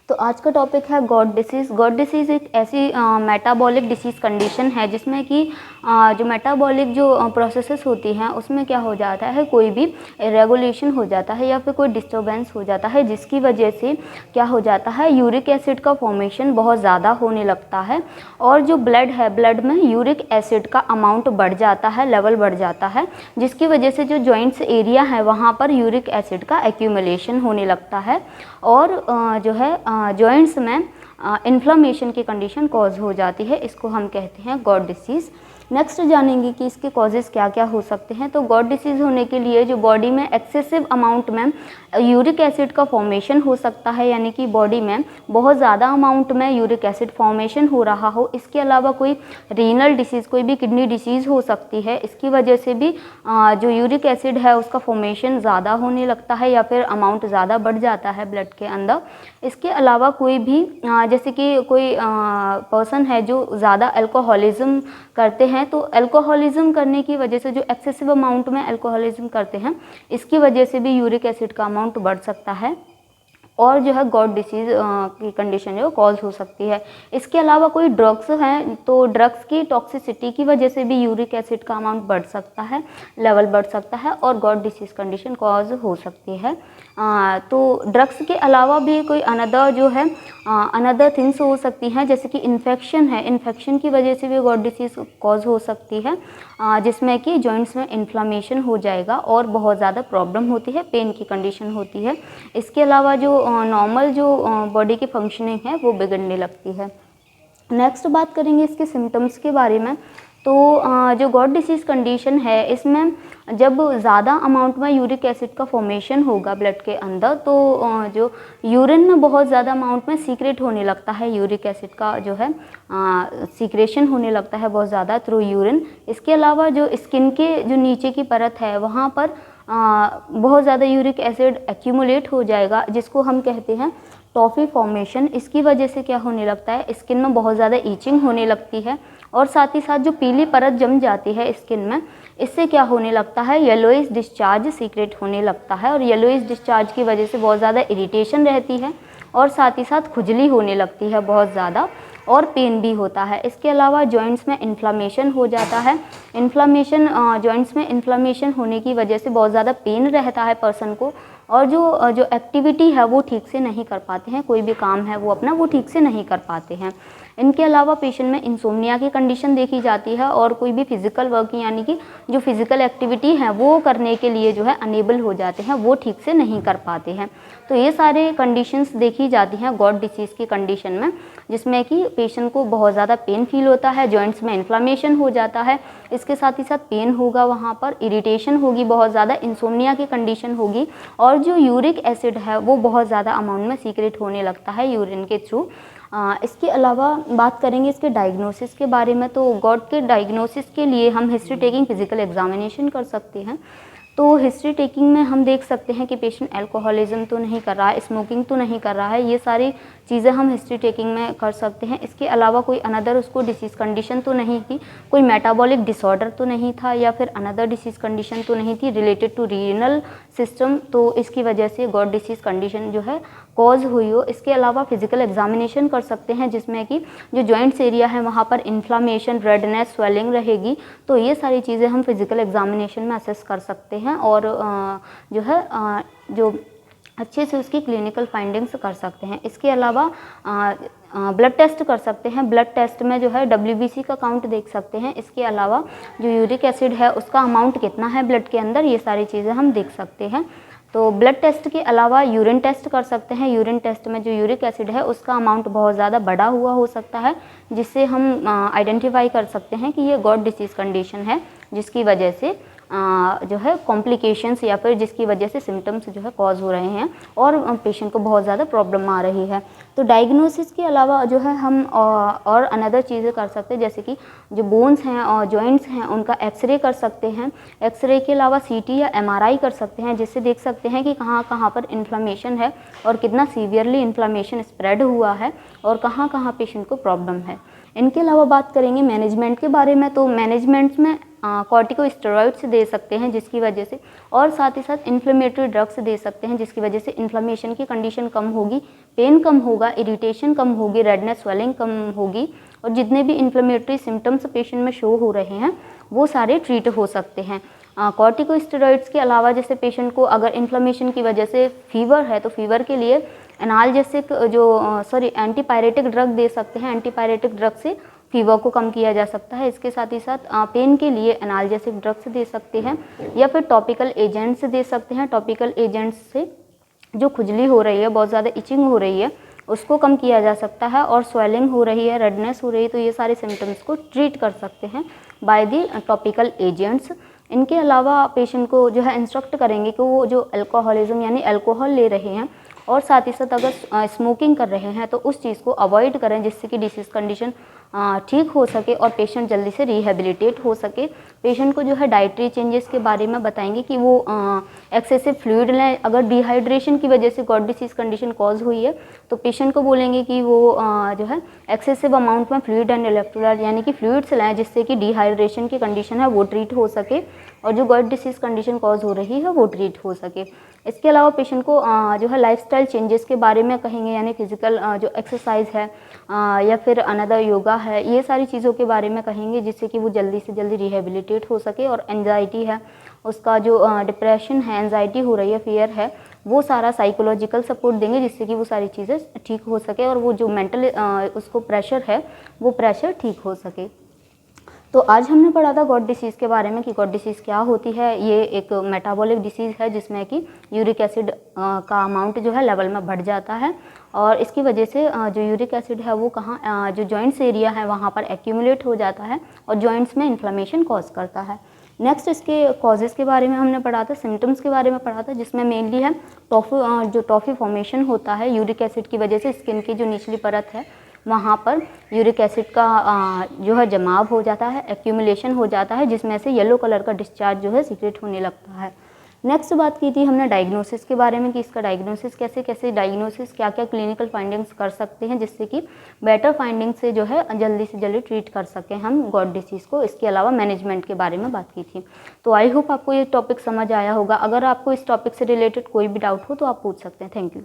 तो आज का टॉपिक है गॉट डिसीज़। गॉट डिसीज़ एक ऐसी मेटाबॉलिक डिसीज़ कंडीशन है जिसमें कि जो मेटाबॉलिक जो प्रोसेसेस होती हैं उसमें क्या हो जाता है, कोई भी रेगुलेशन हो जाता है या फिर कोई डिस्टर्बेंस हो जाता है, जिसकी वजह से क्या हो जाता है, यूरिक एसिड का फॉर्मेशन बहुत ज़्यादा होने लगता है और जो ब्लड है, ब्लड में यूरिक एसिड का अमाउंट बढ़ जाता है, लेवल बढ़ जाता है, जिसकी वजह से जो जॉइंट्स एरिया है वहाँ पर यूरिक एसिड का एक्यूमुलेशन होने लगता है और जो है जॉइंट्स में इन्फ्लामेशन की कंडीशन कॉज हो जाती है। इसको हम कहते हैं गॉट डिसीज़। नेक्स्ट जानेंगे कि इसके कॉजेज़ क्या क्या हो सकते हैं। तो गॉट डिसीज़ होने के लिए जो बॉडी में एक्सेसिव अमाउंट में यूरिक एसिड का फॉर्मेशन हो सकता है, यानी कि बॉडी में बहुत ज़्यादा अमाउंट में यूरिक एसिड फॉर्मेशन हो रहा हो। इसके अलावा कोई रीनल डिसीज़, कोई भी किडनी डिसीज़ हो सकती है, इसकी वजह से भी जो यूरिक एसिड है उसका फॉर्मेशन ज़्यादा होने लगता है या फिर अमाउंट ज़्यादा बढ़ जाता है ब्लड के अंदर। इसके अलावा कोई भी जैसे कि कोई पर्सन है जो ज़्यादा अल्कोहलिज्म करते हैं, तो अल्कोहलिज्म करने की वजह से जो एक्सेसिव अमाउंट में अल्कोहलिज्म करते हैं, इसकी वजह से भी यूरिक एसिड का अमाउंट बढ़ सकता है और जो है गॉट डिसीज़ की कंडीशन जो कॉज हो सकती है। इसके अलावा कोई ड्रग्स हैं, तो ड्रग्स की टॉक्सिसिटी की वजह से भी यूरिक एसिड का अमाउंट बढ़ सकता है, लेवल बढ़ सकता है और गॉट डिसीज़ कंडीशन कॉज हो सकती है। तो ड्रग्स के अलावा भी कोई अनदर जो है अनदर थिंग्स हो सकती हैं, जैसे कि इन्फेक्शन है, इन्फेक्शन की वजह से भी गॉट डिसीज़ कॉज हो सकती है, जिसमें कि जॉइंट्स में इन्फ्लामेशन हो जाएगा और बहुत ज़्यादा प्रॉब्लम होती है, पेन की कंडीशन होती है। इसके अलावा जो नॉर्मल जो बॉडी की फंक्शनिंग है वो बिगड़ने लगती है। नेक्स्ट बात करेंगे इसके सिम्टम्स के बारे में। तो जो गॉट डिसीज़ कंडीशन है, इसमें जब ज़्यादा अमाउंट में यूरिक एसिड का फॉर्मेशन होगा ब्लड के अंदर, तो जो यूरिन में बहुत ज़्यादा अमाउंट में सीक्रेट होने लगता है, यूरिक एसिड का जो है सीक्रेशन होने लगता है बहुत ज़्यादा थ्रू यूरिन। इसके अलावा जो स्किन के जो नीचे की परत है वहाँ पर बहुत ज़्यादा यूरिक एसिड एक्यूमुलेट हो जाएगा, जिसको हम कहते हैं टॉफ़ी फॉर्मेशन। इसकी वजह से क्या होने लगता है, स्किन में बहुत ज़्यादा ईचिंग होने लगती है और साथ ही साथ जो पीली परत जम जाती है स्किन में, इससे क्या होने लगता है, येलोइश डिस्चार्ज सीक्रेट होने लगता है और येलोइश डिस्चार्ज की वजह से बहुत ज़्यादा इरिटेशन रहती है और साथ ही साथ खुजली होने लगती है बहुत ज़्यादा और पेन भी होता है। इसके अलावा जॉइंट्स में इन्फ्लामेशन हो जाता है। इन्फ्लामेशन जॉइंट्स में इन्फ्लामेशन होने की वजह से बहुत ज़्यादा पेन रहता है पर्सन को और जो एक्टिविटी है वो ठीक से नहीं कर पाते हैं, कोई भी काम है वो अपना वो ठीक से नहीं कर पाते हैं। इनके अलावा पेशेंट में इंसोम्निया की कंडीशन देखी जाती है और कोई भी फिजिकल वर्क यानी कि जो फिजिकल एक्टिविटी है वो करने के लिए जो है अनेबल हो जाते हैं, वो ठीक से नहीं कर पाते हैं। तो ये सारे कंडीशंस देखी जाती हैं गॉट डिसीज़ की कंडीशन में, जिसमें कि पेशेंट को बहुत ज़्यादा पेन फील होता है, जॉइंट्स में इन्फ्लामेशन हो जाता है, इसके साथ ही साथ पेन होगा, वहाँ पर इरिटेशन होगी, बहुत ज़्यादा इंसोम्निया की कंडीशन होगी और जो यूरिक एसिड है वो बहुत ज़्यादा अमाउंट में सीक्रेट होने लगता है यूरिन के थ्रू। इसके अलावा बात करेंगे इसके डायग्नोसिस के बारे में। तो गॉट के डायग्नोसिस के लिए हम हिस्ट्री टेकिंग फिजिकल एग्जामिनेशन कर सकते हैं। तो हिस्ट्री टेकिंग में हम देख सकते हैं कि पेशेंट अल्कोहलिज्म तो नहीं कर रहा है, स्मोकिंग तो नहीं कर रहा है, ये सारी चीज़ें हम हिस्ट्री टेकिंग में कर सकते हैं। इसके अलावा कोई अनदर उसको डिसीज़ कंडीशन तो नहीं थी, कोई मेटाबॉलिक डिसऑर्डर तो नहीं था या फिर अनदर डिसीज़ कंडीशन तो नहीं थी रिलेटेड टू रीनल सिस्टम, तो इसकी वजह से गॉट डिसीज़ कंडीशन जो है कॉज हुई हो। इसके अलावा फिजिकल एग्जामिनेशन कर सकते हैं, जिसमें कि जो जॉइंट्स एरिया है वहाँ पर इन्फ्लामेशन, रेडनेस, स्वेलिंग रहेगी, तो ये सारी चीज़ें हम फिजिकल एग्जामिनेशन में असेस कर सकते हैं और जो है जो अच्छे से उसकी क्लिनिकल फाइंडिंग्स कर सकते हैं। इसके अलावा ब्लड टेस्ट कर सकते हैं। ब्लड टेस्ट में जो है WBC का काउंट देख सकते हैं। इसके अलावा जो यूरिक एसिड है उसका अमाउंट कितना है ब्लड के अंदर, ये सारी चीज़ें हम देख सकते हैं। तो ब्लड टेस्ट के अलावा यूरिन टेस्ट कर सकते हैं। यूरिन टेस्ट में जो यूरिक एसिड है उसका अमाउंट बहुत ज़्यादा बढ़ा हुआ हो सकता है, जिससे हम आइडेंटिफाई कर सकते हैं कि ये गॉट डिसीज़ कंडीशन है, जिसकी वजह से जो है कॉम्प्लिकेशंस या फिर जिसकी वजह से सिम्टम्स जो है कॉज हो रहे हैं और पेशेंट को बहुत ज़्यादा प्रॉब्लम आ रही है। तो डायग्नोसिस के अलावा जो है हम और अनदर चीज़ें कर सकते हैं, जैसे कि जो बोन्स हैं और जॉइंट्स हैं उनका एक्सरे कर सकते हैं। एक्सरे के अलावा CT या MRI कर सकते हैं, जिससे देख सकते हैं कि कहाँ कहाँ पर इन्फ्लामेशन है और कितना सीवियरली इन्फ्लामेशन स्प्रेड हुआ है और कहाँ कहाँ पेशेंट को प्रॉब्लम है। इनके अलावा बात करेंगे मैनेजमेंट के बारे में। तो मैनेजमेंट में कॉर्टिकोस्टेरॉइड्स दे सकते हैं जिसकी वजह से, और साथ ही साथ इन्फ्लेमेटरी ड्रग्स दे सकते हैं जिसकी वजह से इन्फ्लेमेशन की कंडीशन कम होगी, पेन कम होगा, इरिटेशन कम होगी, रेडनेस स्वेलिंग कम होगी, और जितने भी इन्फ्लेमेटरी सिम्टम्स पेशेंट में शो हो रहे हैं वो सारे ट्रीट हो सकते हैं। कॉर्टिकोस्टेरॉइड्स के अलावा जैसे पेशेंट को अगर इन्फ्लेमेशन की वजह से फीवर है तो फीवर के लिए एनाल्जेसिक एंटीपायरेटिक ड्रग दे सकते हैं। एंटीपायरेटिक ड्रग से फीवर को कम किया जा सकता है। इसके साथ ही साथ पेन के लिए एनाल्जेसिक ड्रग्स दे सकते हैं या फिर टॉपिकल एजेंट्स दे सकते हैं। टॉपिकल एजेंट्स से जो खुजली हो रही है, बहुत ज़्यादा इचिंग हो रही है, उसको कम किया जा सकता है, और स्वेलिंग हो रही है, रेडनेस हो रही है, तो ये सारे सिम्टम्स को ट्रीट कर सकते हैं बाय दी टॉपिकल एजेंट्स। इनके अलावा पेशेंट को जो है इंस्ट्रक्ट करेंगे कि वो जो अल्कोहलिज्म यानी अल्कोहल ले रहे हैं और साथ ही साथ अगर स्मोकिंग कर रहे हैं तो उस चीज़ को अवॉइड करें जिससे कि डिसीज़ कंडीशन ठीक हो सके और पेशेंट जल्दी से रिहेबिलिटेट हो सके। पेशेंट को जो है डाइटरी चेंजेस के बारे में बताएंगे कि वो एक्सेसिव फ्लूइड लें। अगर डिहाइड्रेशन की वजह से गॉट डिसीज़ कंडीशन कॉज हुई है तो पेशेंट को बोलेंगे कि वो जो है एक्सेसिव अमाउंट में फ्लूइड एंड इलेक्ट्रोलाइट यानी कि फ्लूइड्स लें जिससे कि डिहाइड्रेशन की कंडीशन है वो ट्रीट हो सके और जो गॉट डिसीज़ कंडीशन कॉज हो रही है वो ट्रीट हो सके। इसके अलावा पेशेंट को जो है लाइफस्टाइल चेंजेस के बारे में कहेंगे, यानी फिजिकल जो एक्सरसाइज है या फिर अनदर योगा है, ये सारी चीज़ों के बारे में कहेंगे जिससे कि वो जल्दी से जल्दी रिहेबिलिटेट हो सके। और एंजाइटी है, उसका जो डिप्रेशन है, एंजाइटी हो रही है, फियर है, वो सारा साइकोलॉजिकल सपोर्ट देंगे जिससे कि वो सारी चीज़ें ठीक हो सके और वो जो मेंटल उसको प्रेशर है वो प्रेशर ठीक हो सके। तो आज हमने पढ़ा था गॉट डिसीज़ के बारे में कि गॉट डिसीज़ क्या होती है। ये एक मेटाबॉलिक डिसीज़ है जिसमें कि यूरिक एसिड का अमाउंट जो है लेवल में बढ़ जाता है और इसकी वजह से जो यूरिक एसिड है वो कहाँ जो जॉइंट्स एरिया है वहाँ पर एक्यूमुलेट हो जाता है और जॉइंट्स में इन्फ्लेमेशन कॉज करता है। नेक्स्ट इसके कॉजेज़ के बारे में हमने पढ़ा था, सिम्टम्स के बारे में पढ़ा था जिसमें मेनली है टॉफ़ी फॉर्मेशन होता है यूरिक एसिड की वजह से। स्किन की जो निचली परत है वहाँ पर यूरिक एसिड का जो है जमाव हो जाता है, एक्यूमुलेशन हो जाता है जिसमें से येलो कलर का डिस्चार्ज जो है सीक्रेट होने लगता है। नेक्स्ट बात की थी हमने डायग्नोसिस के बारे में कि इसका डायग्नोसिस कैसे डायग्नोसिस क्या क्या क्लिनिकल फाइंडिंग्स कर सकते हैं जिससे कि बेटर फाइंडिंग से जो है जल्दी से जल्दी ट्रीट कर सकें हम गॉट डिसीज़ को। इसके अलावा मैनेजमेंट के बारे में बात की थी। तो आई होप आपको ये टॉपिक समझ आया होगा। अगर आपको इस टॉपिक से रिलेटेड कोई भी डाउट हो तो आप पूछ सकते हैं। Thank you.